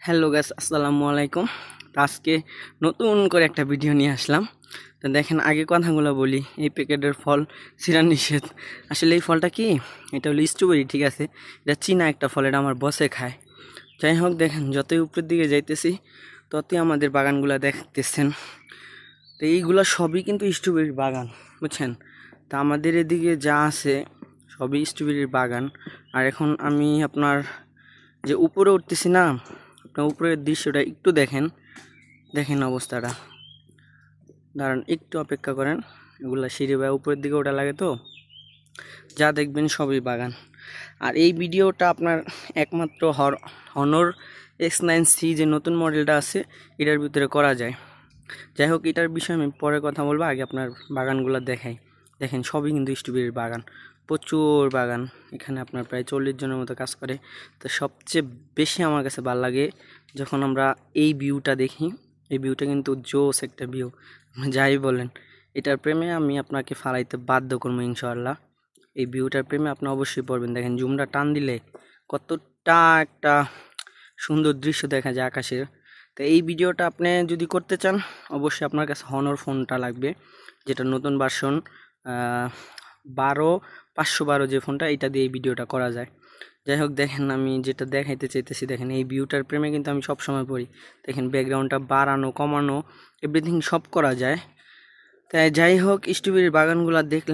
Hello guys, আসসালামু আলাইকুম। তো আজকে নতুন করে একটা ভিডিও নিয়ে আসলাম। তো দেখেন, আগে কথাগুলো বলি। এই প্যাকেটের ফল ছিঁড়া নিষেধ। আসলে এই ফলটা কি, এটা হলো স্ট্রবেরি, ঠিক আছে। এটা চীনা একটা ফল, এটা আমার বসে খায়। যাই হোক, দেখেন যতই উপরের দিকে যাইতেছি ততই আমাদের বাগানগুলো দেখতেছেন। তো এইগুলো সবই কিন্তু স্ট্রবেরির বাগান, বুঝছেন। তা আমাদের এদিকে যা আছে সবই স্ট্রবেরির বাগান। আর এখন আমি আপনার যে উপরে উঠতেছি না, আপনার উপরের দৃশ্যটা একটু দেখেন, দেখেন অবস্থাটা। দাঁড়ান, একটু অপেক্ষা করেন। এগুলা সিঁড়ি বা উপরের দিকে ওটা লাগে, তো যা দেখবেন সবই বাগান। আর এই ভিডিওটা আপনার একমাত্র হনর X9C যে নতুন মডেলটা আছে এটার ভিতরে করা যায়। যাই হোক, এটার বিষয়ে আমি পরে কথা বলবো, আগে আপনার বাগানগুলো দেখাই। দেখেন সবই কিন্তু স্ট্রবেরির বাগান, প্রচুর বাগান। এখানে আপনার প্রায় 40 জনের মতো কাজ করে। তো সবচেয়ে বেশি আমার কাছে ভালো লাগে যখন আমরা এই ভিউটা দেখি। এই ভিউটা কিন্তু জোস একটা ভিউ, যাই বলেন। এটার প্রেমে আমি আপনাকে ফালাইতে বাধ্য করবো ইনশাআল্লাহ। এই ভিউটার প্রেমে আপনি অবশ্যই পড়বেন। দেখেন জুমটা টান দিলে কতটা একটা সুন্দর দৃশ্য দেখা যায় আকাশের। তো এই ভিডিওটা আপনি যদি করতে চান, অবশ্যই আপনার কাছে হনর ফোনটা লাগবে, যেটা নতুন ভার্সন 512 যে ফোনটা, এটা দিয়ে এই ভিডিওটা করা যায়। যাই হোক, দেখেন আমি যেটা দেখাইতে চাইতেছি, দেখেন এই ভিউটার প্রেমে কিন্তু আমি সব সময় পড়ি। দেখেন ব্যাকগ্রাউন্ডটা বাড়ানো কমানো এভরিথিং সব করা যায়। তাই যাই হোক, স্ট্রবেরির বাগানগুলো দেখলে